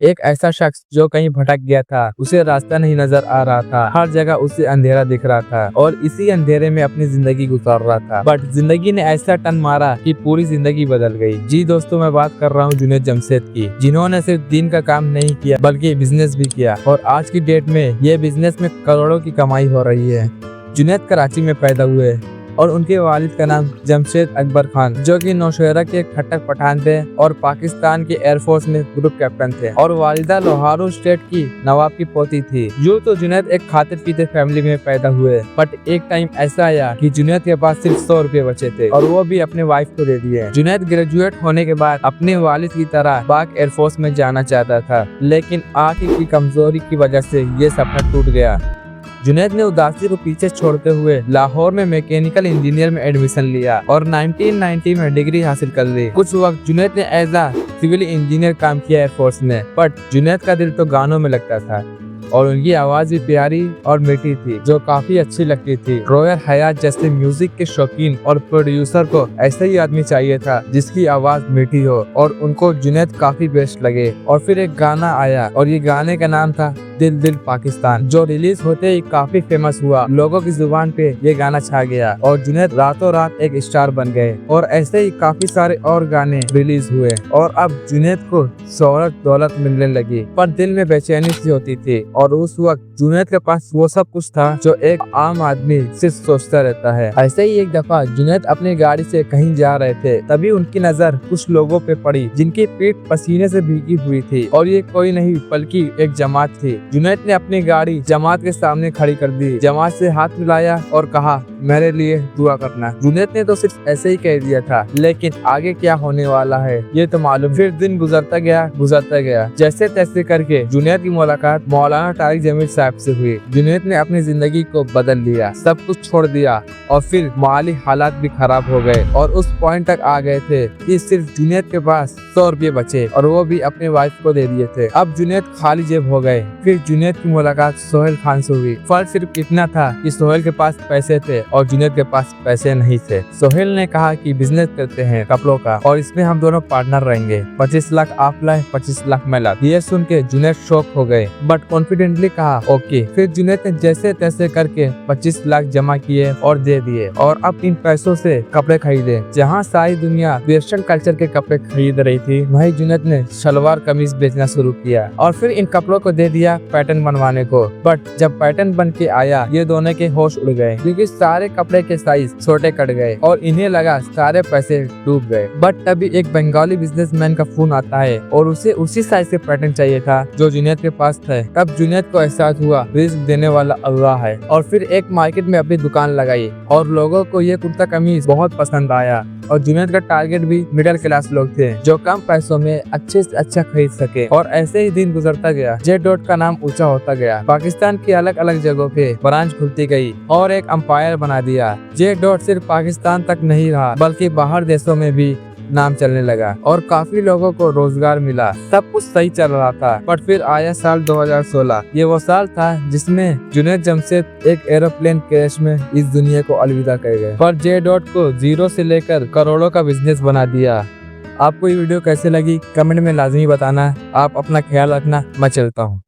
एक ऐसा शख्स जो कहीं भटक गया था, उसे रास्ता नहीं नजर आ रहा था, हर जगह उसे अंधेरा दिख रहा था और इसी अंधेरे में अपनी जिंदगी गुजार रहा था। बट जिंदगी ने ऐसा टर्न मारा कि पूरी जिंदगी बदल गई। जी दोस्तों, मैं बात कर रहा हूँ जुनैद जमशेद की, जिन्होंने सिर्फ दिन का काम नहीं किया बल्कि बिजनेस भी किया और आज की डेट में ये बिजनेस में करोड़ों की कमाई हो रही है। जुनैद कराची में पैदा हुए और उनके वालिद का नाम जमशेद अकबर खान, जो कि नौशहरा के खट्टर पठान थे और पाकिस्तान के एयरफोर्स में ग्रुप कैप्टन थे और वालिदा लोहारू स्टेट की नवाब की पोती थी। यूँ तो जुनैद एक खाते पीते फैमिली में पैदा हुए, बट एक टाइम ऐसा आया कि जुनैद के पास सिर्फ 100 रुपए बचे थे और वो भी अपने वाइफ को दे दिए। जुनैद ग्रेजुएट होने के बाद अपने वालिद की तरह पाक एयरफोर्स में जाना चाहता था, लेकिन आंख की कमजोरी की वजह से ये सपना टूट गया। जुनैद ने उदासी को पीछे छोड़ते हुए लाहौर में मैकेनिकल इंजीनियर में एडमिशन लिया और 1990 में डिग्री हासिल कर ली। कुछ वक्त जुनैद ने एज अ सिविल इंजीनियर काम किया एयरफोर्स में, बट जुनैद का दिल तो गानों में लगता था और उनकी आवाज भी प्यारी और मीठी थी, जो काफी अच्छी लगती थी। रॉयल हयात जैसे म्यूजिक के शौकीन और प्रोड्यूसर को ऐसा ही आदमी चाहिए था जिसकी आवाज मीठी हो और उनको जुनैद काफी बेस्ट लगे। और फिर एक गाना आया और ये गाने का नाम था दिल दिल पाकिस्तान, जो रिलीज होते ही काफी फेमस हुआ। लोगों की जुबान पे ये गाना छा गया और जुनैद रातों रात एक स्टार बन गए और ऐसे ही काफी सारे और गाने रिलीज हुए और अब जुनैद को शोहरत दौलत मिलने लगी, पर दिल में बेचैनी सी होती थी। और उस वक्त जुनैद के पास वो सब कुछ था जो एक आम आदमी सिर्फ सोचता रहता है। ऐसे ही एक दफा जुनैद अपनी गाड़ी से कहीं जा रहे थे, तभी उनकी नजर कुछ लोगों पे पड़ी जिनकी पीठ पसीने से भीगी हुई थी और ये कोई नहीं बल्कि एक जमात थी। जुनैद ने अपनी गाड़ी जमात के सामने खड़ी कर दी, जमात से हाथ मिलाया और कहा मेरे लिए दुआ करना। जुनैद ने तो सिर्फ ऐसे ही कह दिया था, लेकिन आगे क्या होने वाला है ये तो मालूम। फिर दिन गुजरता गया। जैसे तैसे करके जुनैद की मुलाकात मौलाना तारिक जमील साहब से हुई। जुनैद ने अपनी जिंदगी को बदल लिया, सब कुछ छोड़ दिया और फिर माली हालात भी खराब हो गए और उस पॉइंट तक आ गए थे कि सिर्फ जुनैद के पास 100 रुपये बचे और वो भी अपने वाइफ को दे दिए थे। अब जुनैद खाली जेब हो गए। फिर जुनैद की मुलाकात सोहेल खान से हुई। फर्क सिर्फ इतना था कि सोहेल के पास पैसे थे और जुनैद के पास पैसे नहीं थे। सोहेल ने कहा कि बिजनेस करते हैं कपड़ों का और इसमें हम दोनों पार्टनर रहेंगे, 25 लाख आप लाए 25 लाख मैं ला। ये सुन के जुनैद शॉक हो गए, बट कॉन्फिडेंटली कहा ओके। फिर जुनैद ने जैसे तैसे करके 25 लाख जमा किए और दे दिए और अब इन पैसों से कपड़े खरीदे। जहाँ सारी दुनिया वेस्टर्न कल्चर के कपड़े खरीद रही थी, वहीं जुनैद ने सलवार कमीज बेचना शुरू किया और फिर इन कपड़ों को दे दिया पैटर्न बनवाने को। बट जब पैटर्न बन के आया, ये दोनों के होश उड़ गए क्योंकि सारे कपड़े के साइज छोटे कट गए और इन्हें लगा सारे पैसे डूब गए। बट तभी एक बंगाली बिजनेसमैन का फोन आता है और उसे उसी साइज के पैटर्न चाहिए था जो जुनैद के पास थे। तब जुनैद को एहसास हुआ रिस्क देने वाला अल्लाह है और फिर एक मार्केट में अपनी दुकान लगाई और लोगों को ये कुर्ता कमीज बहुत पसंद आया और जुनैद का टारगेट भी मिडिल क्लास लोग थे जो कम पैसों में अच्छे से अच्छा खरीद सके। और ऐसे ही दिन गुजरता गया। जेड डॉट का नाम ऊंचा होता गया। पाकिस्तान की अलग अलग जगहों पे ब्रांच खुलती गई और एक अंपायर बना दिया। जेड डॉट सिर्फ पाकिस्तान तक नहीं रहा बल्कि बाहर देशों में भी नाम चलने लगा और काफी लोगों को रोजगार मिला। सब कुछ सही चल रहा था, पर फिर आया साल 2016। ये वो साल था जिसमें जुनैद जमशेद एक एरोप्लेन क्रैश में इस दुनिया को अलविदा कह गए, पर जे डॉट को जीरो से लेकर करोड़ों का बिजनेस बना दिया। आपको ये वीडियो कैसे लगी कमेंट में लाजमी बताना। आप अपना ख्याल रखना, मैं चलता हूँ।